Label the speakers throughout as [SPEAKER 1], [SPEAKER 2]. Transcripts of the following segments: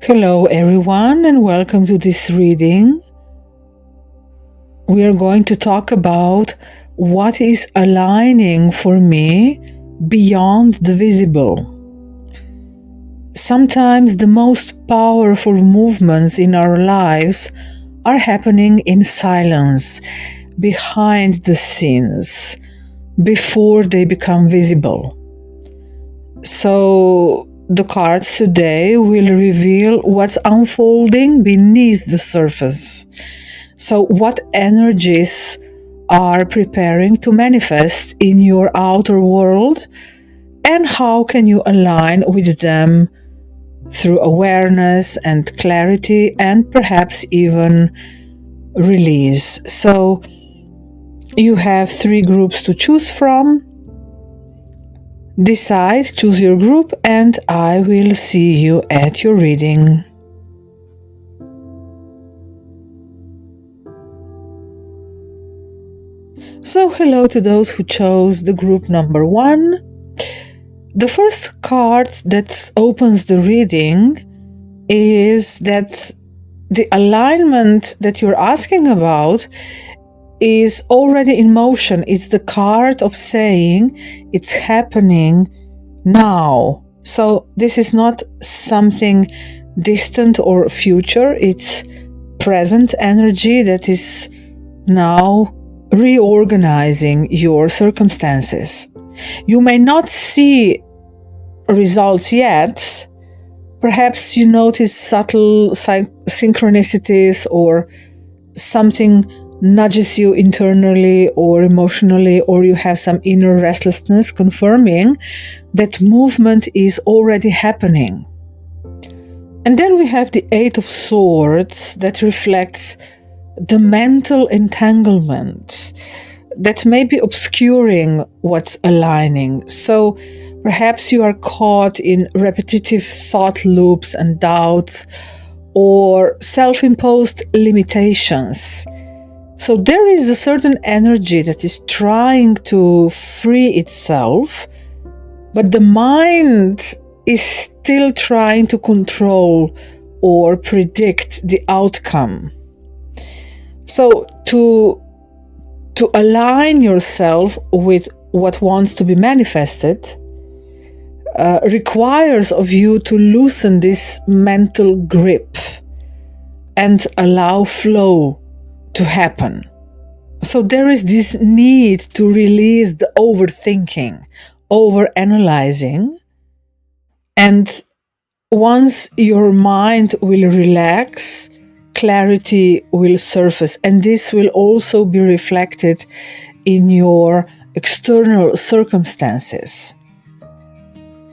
[SPEAKER 1] Hello everyone and welcome to this reading. We are going to talk about what is aligning for me beyond the visible. Sometimes the most powerful movements in our lives are happening in silence, behind the scenes, before they become visible. So the cards today will reveal what's unfolding beneath the surface. So what energies are preparing to manifest in your outer world, and how can you align with them through awareness and clarity and perhaps even release. So you have 3 groups to choose from. Decide, choose your group, and I will see you at your reading. So hello to those who chose the group number 1. The first card that opens the reading is that the alignment that you're asking about is already in motion. It's the card of saying it's happening now. So this is not something distant or future. It's present energy that is now reorganizing your circumstances. You may not see results yet. Perhaps you notice subtle synchronicities, or something nudges you internally or emotionally, or you have some inner restlessness confirming that movement is already happening. And then we have the 8 of Swords that reflects the mental entanglement that may be obscuring what's aligning. So perhaps you are caught in repetitive thought loops and doubts or self-imposed limitations. So there is a certain energy that is trying to free itself, but the mind is still trying to control or predict the outcome. So to align yourself with what wants to be manifested requires of you to loosen this mental grip and allow flow to happen. So there is this need to release the overthinking, overanalyzing, and once your mind will relax, clarity will surface, and this will also be reflected in your external circumstances.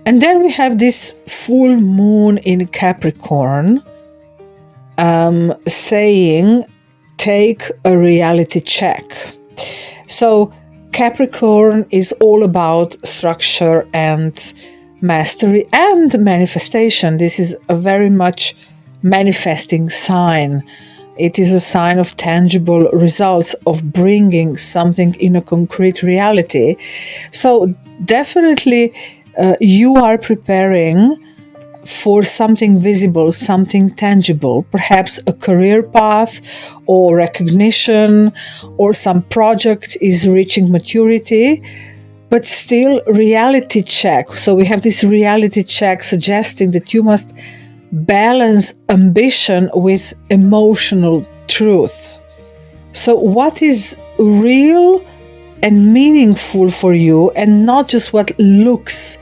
[SPEAKER 1] And then we have this full moon in Capricorn saying, take a reality check. So Capricorn is all about structure and mastery and manifestation. This is a very much manifesting sign. It is a sign of tangible results, of bringing something in a concrete reality. So definitely you are preparing for something visible, something tangible, perhaps a career path or recognition, or some project is reaching maturity, but still reality check. So we have this reality check suggesting that you must balance ambition with emotional truth. So what is real and meaningful for you, and not just what looks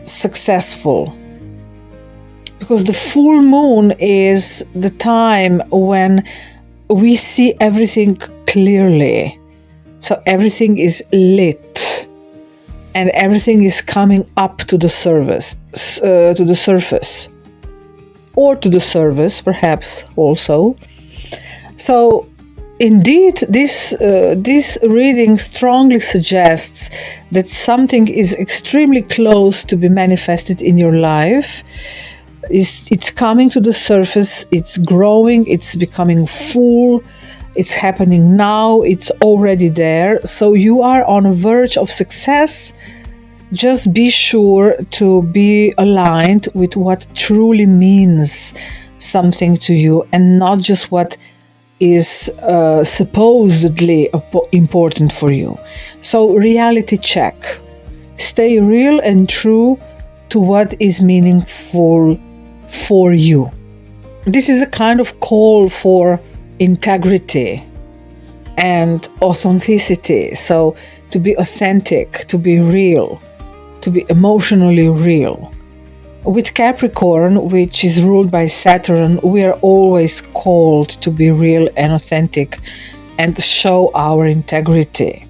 [SPEAKER 1] successful? Because the full moon is the time when we see everything clearly. So everything is lit and everything is coming up to the surface, or to the surface, perhaps also. So indeed, this reading strongly suggests that something is extremely close to be manifested in your life. It's coming to the surface, it's growing, it's becoming full, it's happening now, it's already there. So you are on a verge of success just be sure to be aligned with what truly means something to you and not just what is supposedly important for you. So reality check. Stay real and true to what is meaningful for you. This is a kind of call for integrity and authenticity. So to be authentic, to be real, to be emotionally real. With Capricorn, which is ruled by Saturn, we are always called to be real and authentic and show our integrity.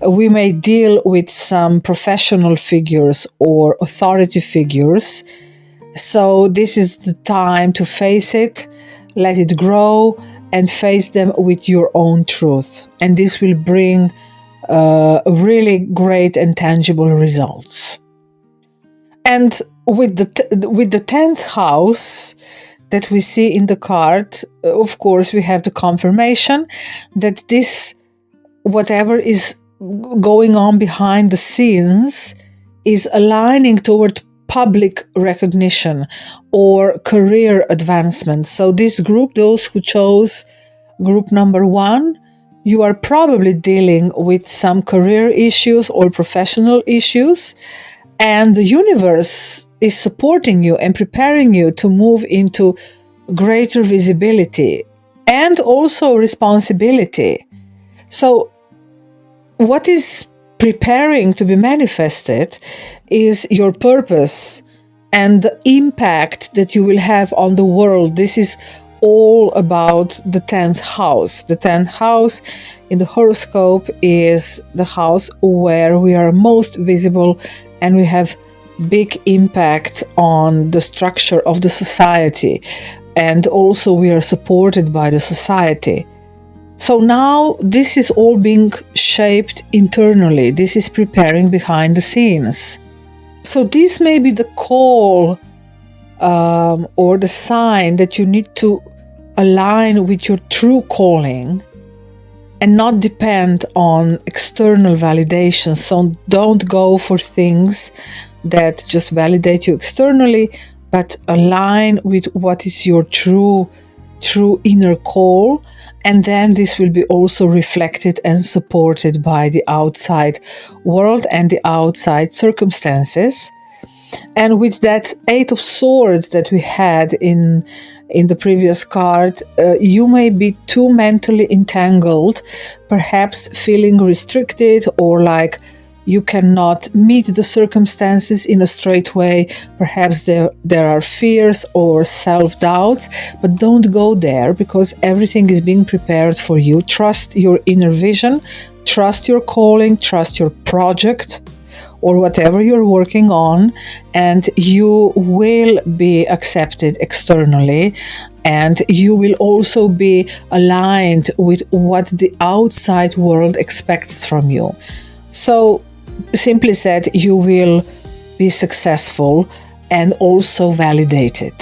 [SPEAKER 1] We may deal with some professional figures or authority figures. So this is the time to face it, let it grow, and face them with your own truth. And this will bring really great and tangible results. And with the 10th house that we see in the card, of course, we have the confirmation that this, whatever is going on behind the scenes, is aligning toward public recognition or career advancement. So this group, those who chose group number 1, you are probably dealing with some career issues or professional issues, and the universe is supporting you and preparing you to move into greater visibility and also responsibility. So what is preparing to be manifested is your purpose and the impact that you will have on the world. This is all about the 10th house. The 10th house in the horoscope is the house where we are most visible and we have big impact on the structure of the society. And also we are supported by the society. So now this is all being shaped internally. This is preparing behind the scenes. So this may be the call or the sign that you need to align with your true calling and not depend on external validation. So don't go for things that just validate you externally, but align with what is your true inner call. And then this will be also reflected and supported by the outside world and the outside circumstances. And with that 8 of Swords that we had in the previous card, you may be too mentally entangled, perhaps feeling restricted or like you cannot meet the circumstances in a straight way. Perhaps there are fears or self-doubts, but don't go there because everything is being prepared for you. Trust your inner vision, trust your calling, trust your project or whatever you're working on, and you will be accepted externally, and you will also be aligned with what the outside world expects from you. So, simply said, you will be successful and also validated.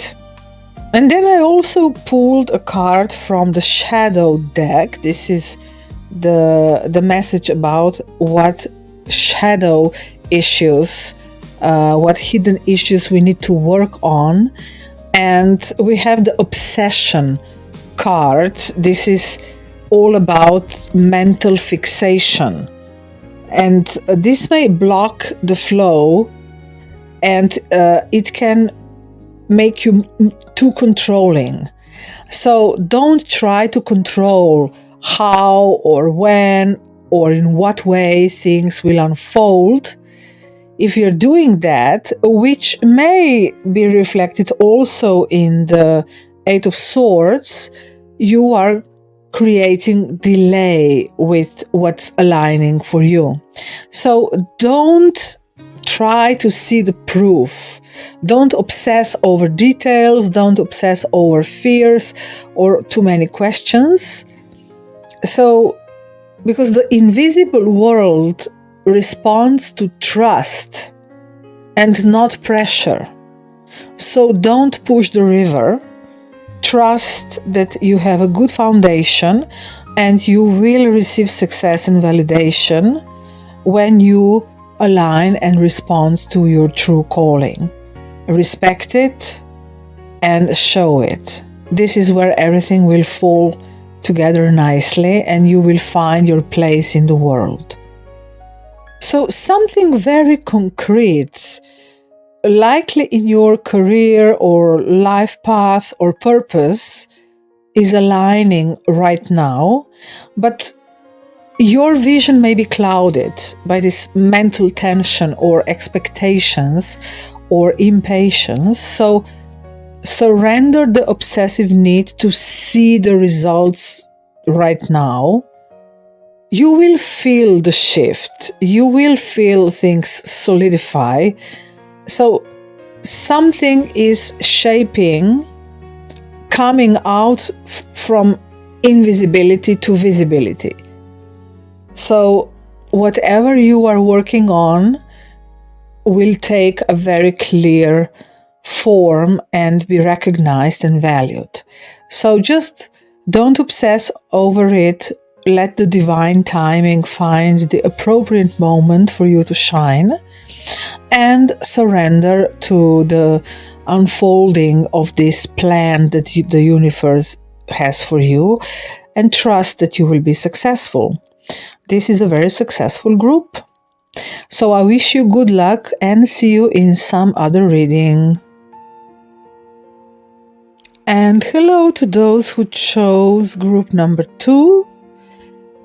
[SPEAKER 1] And then I also pulled a card from the Shadow deck. This is the message about what shadow issues, what hidden issues we need to work on. And we have the Obsession card. This is all about mental fixation. And this may block the flow, and it can make you too controlling. So don't try to control how or when or in what way things will unfold. If you're doing that, which may be reflected also in the 8 of Swords, you are creating delay with what's aligning for you. So don't try to see the proof. Don't obsess over details. Don't obsess over fears or too many questions. So, because the invisible world responds to trust and not pressure. So don't push the river. Trust that you have a good foundation and you will receive success and validation when you align and respond to your true calling. Respect it and show it. This is where everything will fall together nicely and you will find your place in the world. So something very concrete, likely in your career or life path or purpose, is aligning right now, but your vision may be clouded by this mental tension or expectations or impatience. So surrender the obsessive need to see the results right now. You will feel the shift. You will feel things solidify. So something is shaping, coming out from invisibility to visibility. So whatever you are working on will take a very clear form and be recognized and valued. So just don't obsess over it. Let the divine timing find the appropriate moment for you to shine, and surrender to the unfolding of this plan that the universe has for you, and trust that you will be successful. This is a very successful group. So I wish you good luck and see you in some other reading. And hello to those who chose group number 2.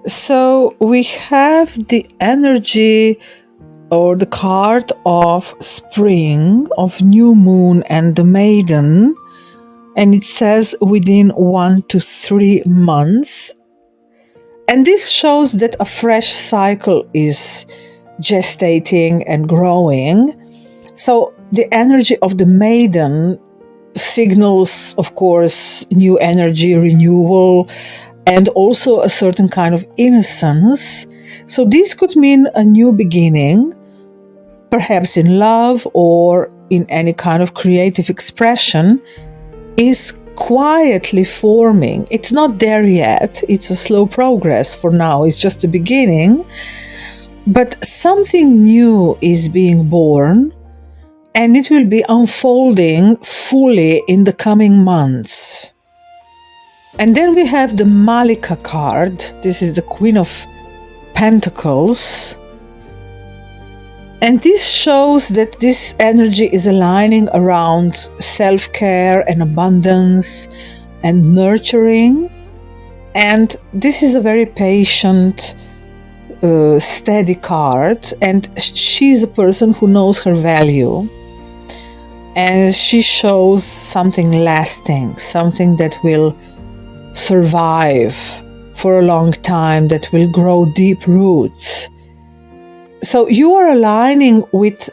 [SPEAKER 1] So we have the energy or the card of spring, of new moon and the maiden. And it says within 1 to 3 months. And this shows that a fresh cycle is gestating and growing. So the energy of the maiden signals, of course, new energy, renewal, and also a certain kind of innocence. So this could mean a new beginning, perhaps in love or in any kind of creative expression, is quietly forming. It's not there yet. It's a slow progress for now. It's just the beginning. But something new is being born, and it will be unfolding fully in the coming months. And then we have the Malika card. This is the Queen of Pentacles. And this shows that this energy is aligning around self-care and abundance and nurturing. And this is a very patient, steady card. And she's a person who knows her value. And she shows something lasting, something that will survive for a long time, that will grow deep roots. So you are aligning with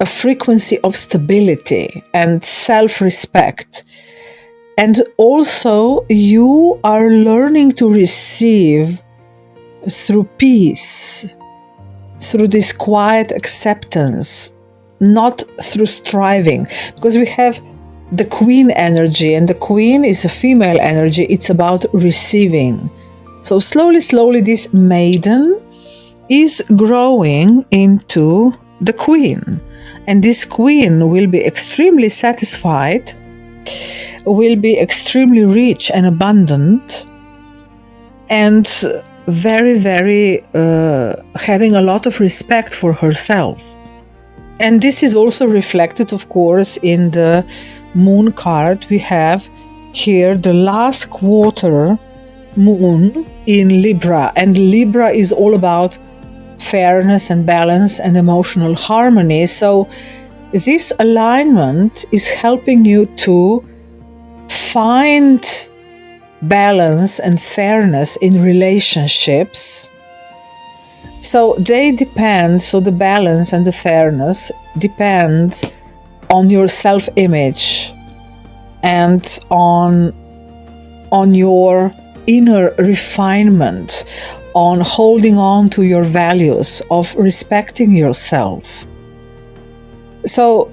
[SPEAKER 1] a frequency of stability and self-respect. And also you are learning to receive through peace, through this quiet acceptance, not through striving. Because we have the Queen energy, and the Queen is a female energy. It's about receiving. So slowly, this maiden is growing into the Queen. And this Queen will be extremely satisfied, will be extremely rich and abundant, and very, very having a lot of respect for herself. And this is also reflected, of course, in the moon card. We have here the last quarter moon in Libra. And Libra is all about fairness and balance and emotional harmony. So this alignment is helping you to find balance and fairness in relationships. So they depend, so the balance and the fairness depend on your self-image and on your inner refinement, on holding on to your values, of respecting yourself. So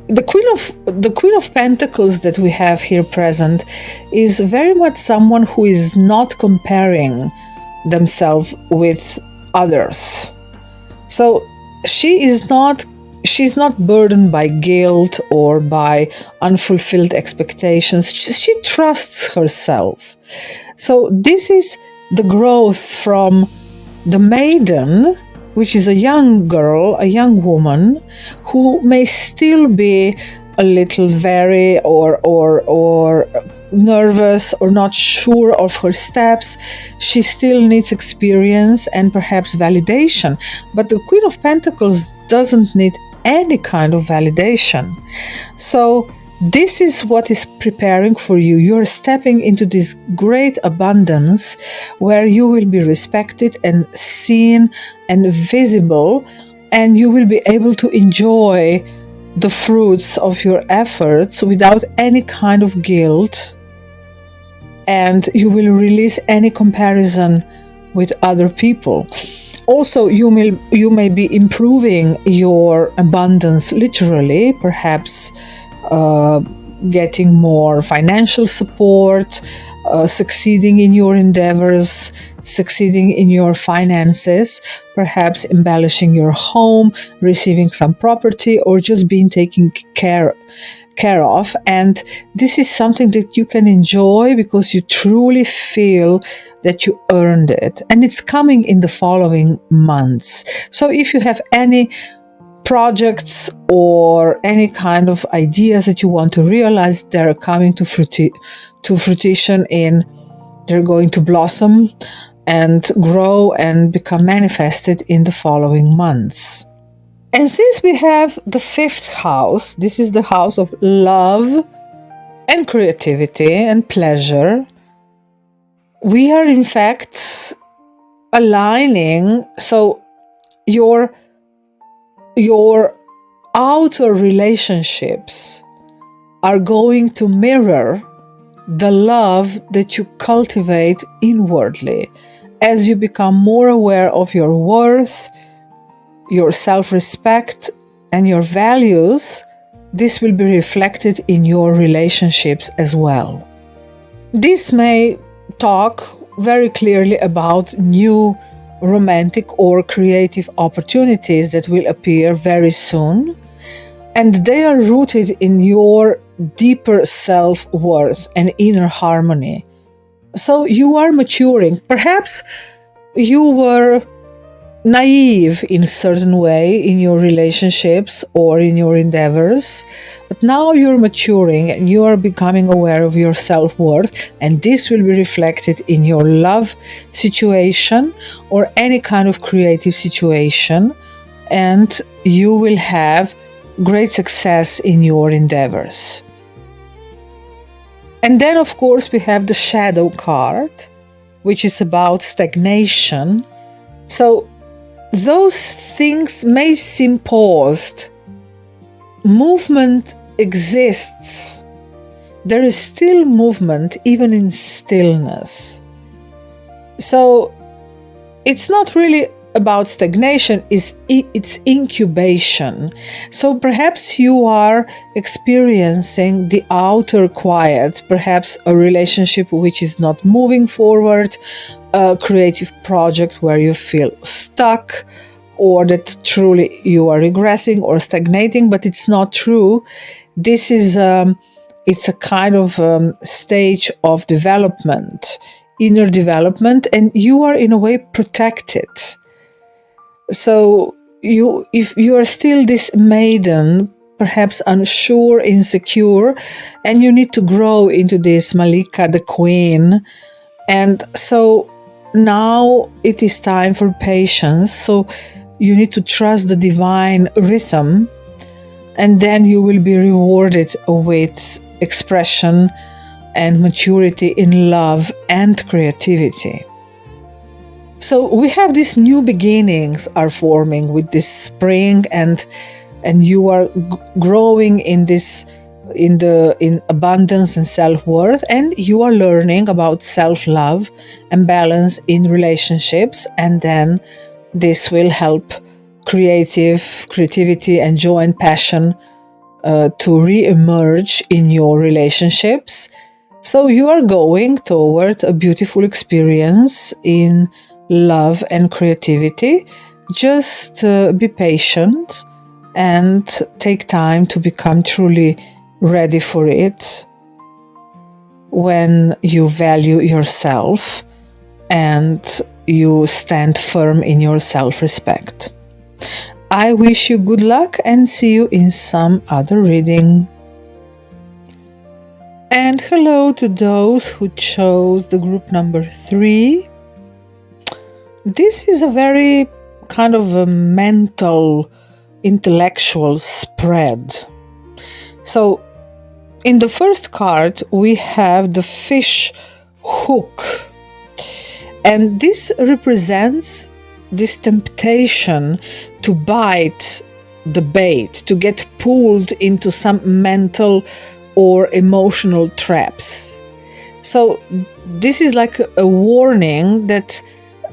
[SPEAKER 1] the Queen of Pentacles that we have here present is very much someone who is not comparing themselves with others. So she's not burdened by guilt or by unfulfilled expectations. She trusts herself. So this is the growth from the maiden, which is a young girl, a young woman, who may still be a little wary or nervous or not sure of her steps. She still needs experience and perhaps validation. But the Queen of Pentacles doesn't need any kind of validation. So this is what is preparing for you. You're stepping into this great abundance where you will be respected and seen and visible, and you will be able to enjoy the fruits of your efforts without any kind of guilt, and you will release any comparison with other people. Also, you may be improving your abundance literally, perhaps getting more financial support, succeeding in your endeavors, succeeding in your finances, perhaps embellishing your home, receiving some property, or just being taken care of. And this is something that you can enjoy because you truly feel that you earned it, and it's coming in the following months. So if you have any projects or any kind of ideas that you want to realize, they're coming to fruition they're going to blossom and grow and become manifested in the following months. And since we have the 5th house, this is the house of love and creativity and pleasure, we are in fact aligning. So your outer relationships are going to mirror the love that you cultivate inwardly. As you become more aware of your worth, your self-respect, and your values, this will be reflected in your relationships as well. This may talk very clearly about new romantic or creative opportunities that will appear very soon, and they are rooted in your deeper self-worth and inner harmony. So you are maturing. Perhaps you were naive in a certain way in your relationships or in your endeavors, but now you're maturing and you are becoming aware of your self-worth, and this will be reflected in your love situation or any kind of creative situation, and you will have great success in your endeavors. And then, of course, we have the shadow card, which is about stagnation. So those things may seem paused. Movement exists. There is still movement even in stillness. So it's not really about stagnation, it's incubation. So perhaps you are experiencing the outer quiet, perhaps a relationship which is not moving forward, a creative project where you feel stuck, or that truly you are regressing or stagnating, but it's not true. This is it's a kind of stage of development, inner development, and you are in a way protected. So if you are still this maiden, perhaps unsure, insecure, and you need to grow into this Malika, the queen. And so now it is time for patience. So you need to trust the divine rhythm, and then you will be rewarded with expression and maturity in love and creativity. So we have these new beginnings are forming with this spring, and you are growing in this in abundance and self-worth, and you are learning about self-love and balance in relationships, and then this will help creativity and joy and passion to re-emerge in your relationships. So you are going toward a beautiful experience in love and creativity, just be patient and take time to become truly ready for it when you value yourself and you stand firm in your self-respect. I wish you good luck and see you in some other reading. And hello to those who chose the group number 3. This is a very kind of a mental, intellectual spread. So in the first card, we have the fish hook. And this represents this temptation to bite the bait, to get pulled into some mental or emotional traps. So this is like a warning that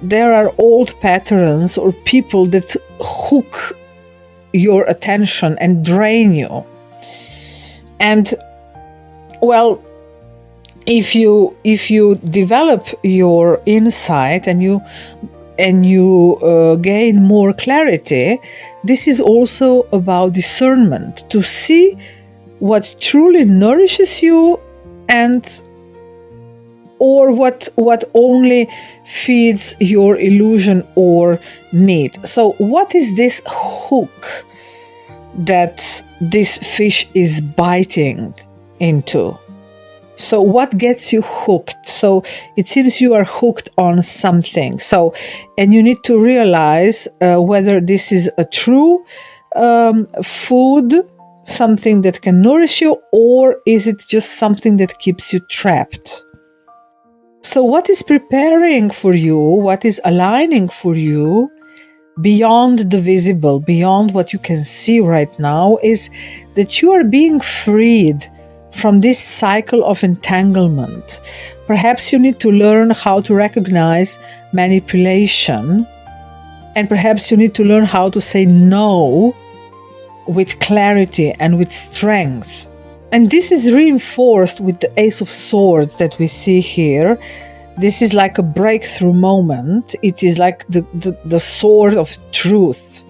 [SPEAKER 1] there are old patterns or people that hook your attention and drain you. And well, if you develop your insight and you gain more clarity, this is also about discernment, to see what truly nourishes you and or what only feeds your illusion or need. So what is this hook that this fish is biting into? So what gets you hooked? So it seems you are hooked on something. So, and you need to realize whether this is a true food, something that can nourish you, or is it just something that keeps you trapped? So what is preparing for you, what is aligning for you beyond the visible, beyond what you can see right now, is that you are being freed from this cycle of entanglement. Perhaps you need to learn how to recognize manipulation, and perhaps you need to learn how to say no with clarity and with strength. And this is reinforced with the Ace of Swords that we see here. This is like a breakthrough moment. It is like the sword of truth,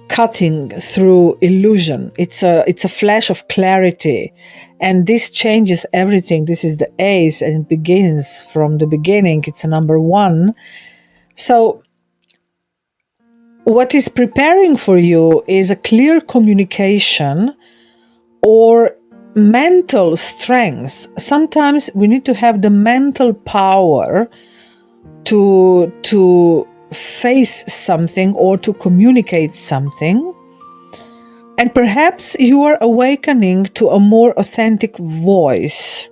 [SPEAKER 1] cutting through illusion. It's a flash of clarity, and this changes everything. This is the Ace, and it begins from the beginning. It's a number 1. So what is preparing for you is a clear communication or mental strength. Sometimes we need to have the mental power to face something or to communicate something. And perhaps you are awakening to a more authentic voice.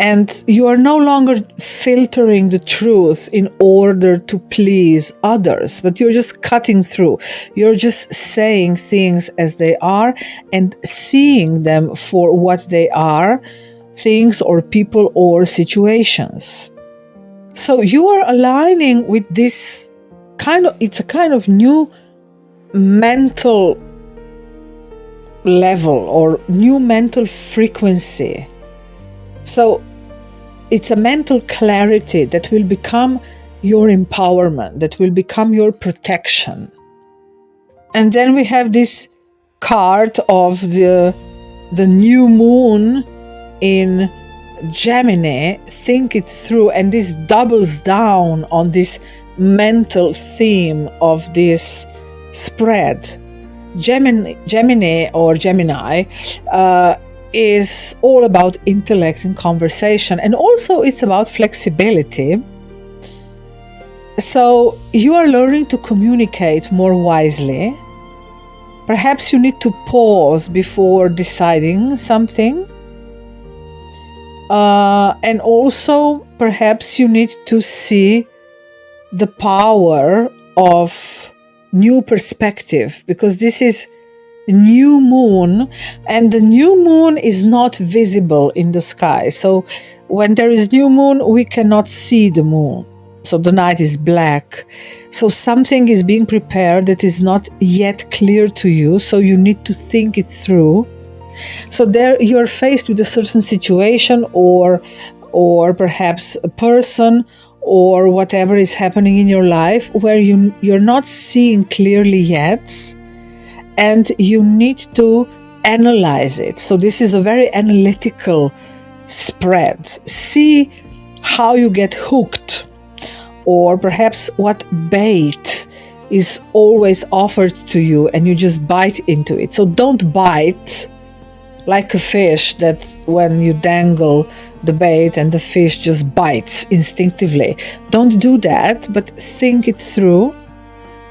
[SPEAKER 1] And you are no longer filtering the truth in order to please others, but you're just cutting through. You're just saying things as they are and seeing them for what they are, things or people or situations. So you are aligning with this it's a kind of new mental level or new mental frequency. So it's a mental clarity that will become your empowerment, that will become your protection. And then we have this card of the new moon in Gemini. Think it through, and this doubles down on this mental theme of this spread. Gemini or Gemini is all about intellect and conversation, and also it's about flexibility. So you are learning to communicate more wisely. Perhaps you need to pause before deciding something. And also perhaps you need to see the power of new perspective, because this is new moon, and the new moon is not visible in the sky. So when there is new moon, we cannot see the moon. So the night is black. So something is being prepared that is not yet clear to you. So you need to think it through. So there you're faced with a certain situation or perhaps a person or whatever is happening in your life where you're not seeing clearly yet, and you need to analyze it. So this is a very analytical spread. See how you get hooked, or perhaps what bait is always offered to you and you just bite into it. So don't bite like a fish that when you dangle the bait and the fish just bites instinctively. Don't do that, but think it through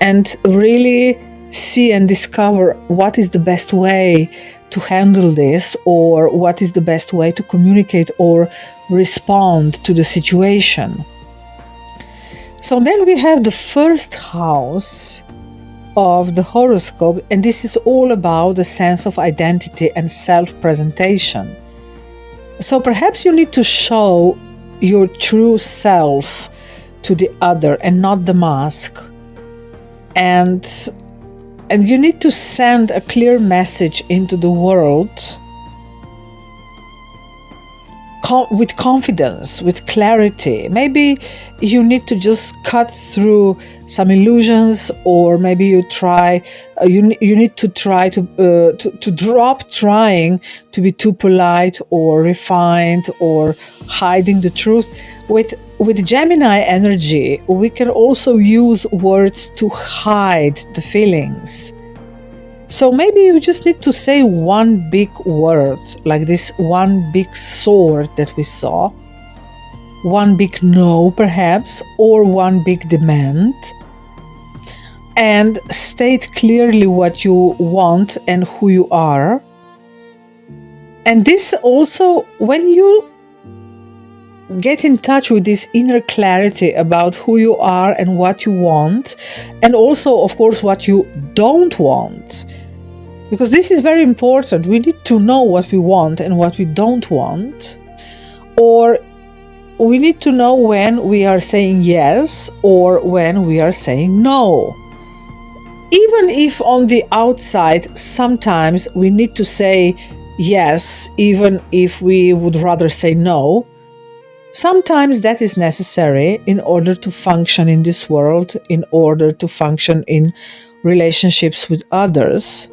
[SPEAKER 1] and really see and discover what is the best way to handle this, or what is the best way to communicate or respond to the situation. So then we have the first house of the horoscope, and this is all about the sense of identity and self-presentation. So perhaps you need to show your true self to the other and not the mask. And you need to send a clear message into the world with confidence, with clarity. Maybe you need to just cut through some illusions, or maybe you need to try to drop trying to be too polite or refined or hiding the truth. With Gemini energy, we can also use words to hide the feelings. So maybe you just need to say one big word, like this one big sword that we saw, one big no perhaps, or one big demand, and state clearly what you want and who you are. And this also, when you get in touch with this inner clarity about who you are and what you want, and also, of course, what you don't want, because this is very important. We need to know what we want and what we don't want, or we need to know when we are saying yes or when we are saying no. Even if on the outside, sometimes we need to say yes, even if we would rather say no. Sometimes that is necessary in order to function in this world, in order to function in relationships with others.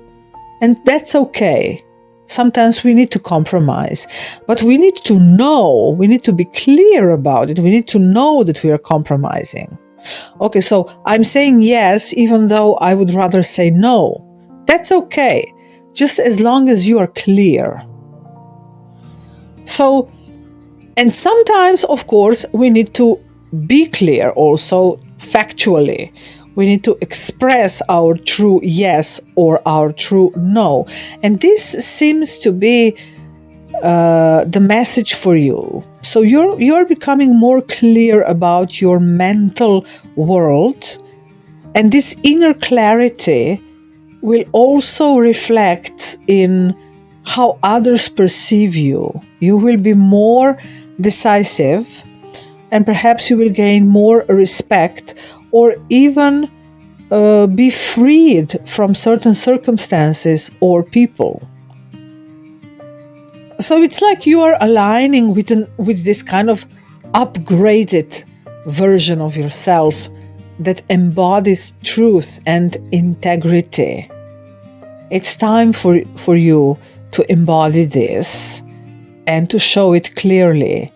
[SPEAKER 1] And that's okay. Sometimes we need to compromise, but we need to know, we need to be clear about it. We need to know that we are compromising. Okay, so I'm saying yes, even though I would rather say no. That's okay, just as long as you are clear. So, and sometimes, of course, we need to be clear also factually. We need to express our true yes or our true no. And this seems to be the message for you. So you're becoming more clear about your mental world. And this inner clarity will also reflect in how others perceive you. You will be more decisive, and perhaps you will gain more respect, or even be freed from certain circumstances or people. So it's like you are aligning with this kind of upgraded version of yourself that embodies truth and integrity. It's time for you to embody this and to show it clearly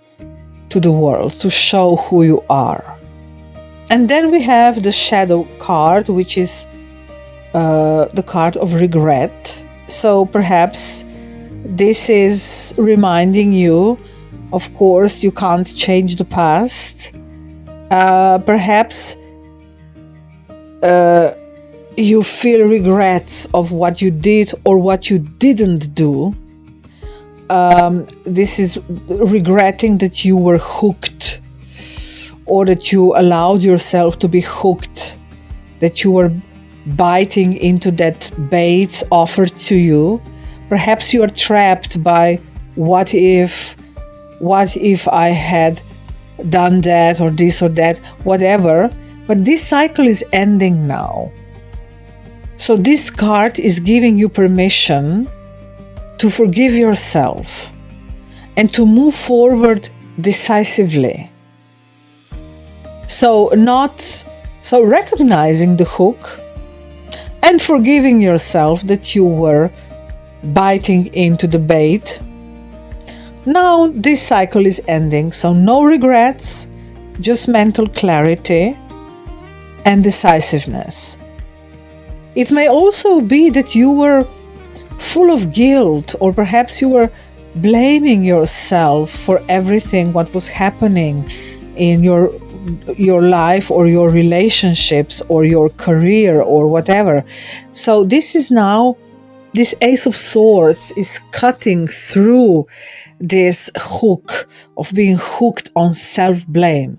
[SPEAKER 1] to the world, to show who you are. And then we have the shadow card, which is the card of regret. So perhaps this is reminding you, of course, you can't change the past. Perhaps you feel regrets of what you did or what you didn't do. This is regretting that you were hooked, or that you allowed yourself to be hooked, that you were biting into that bait offered to you. Perhaps you are trapped by what if I had done that or this or that, whatever. But this cycle is ending now. So this card is giving you permission to forgive yourself and to move forward decisively. So recognizing the hook and forgiving yourself that you were biting into the bait. Now this cycle is ending, so no regrets, just mental clarity and decisiveness. It may also be that you were full of guilt, or perhaps you were blaming yourself for everything what was happening in your life or your relationships or your career or whatever. So this is now, this Ace of Swords is cutting through this hook of being hooked on self-blame.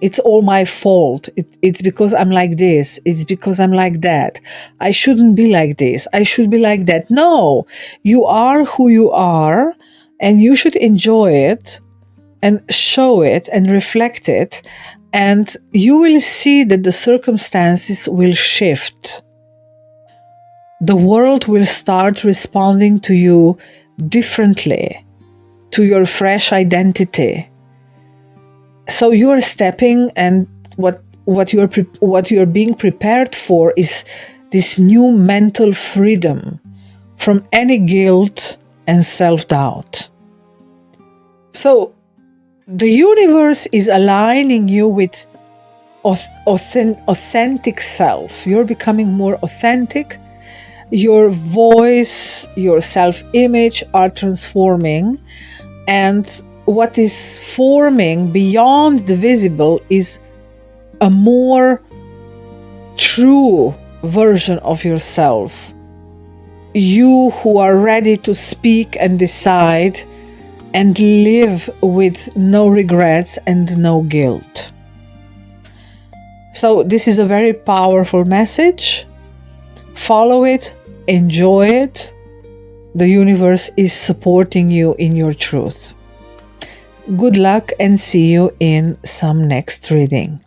[SPEAKER 1] It's all my fault. It's because I'm like this. It's because I'm like that. I shouldn't be like this. I should be like that. No, you are who you are, and you should enjoy it and show it and reflect it. And you will see that the circumstances will shift. The world will start responding to you differently, to your fresh identity. So you are stepping, and what you're being prepared for is this new mental freedom from any guilt and self-doubt. So the universe is aligning you with authentic self. You're becoming more authentic. Your voice, your self-image are transforming, and what is forming beyond the visible is a more true version of yourself. You who are ready to speak and decide and live with no regrets and no guilt. So this is a very powerful message. Follow it, enjoy it. The universe is supporting you in your truth. Good luck and see you in some next reading.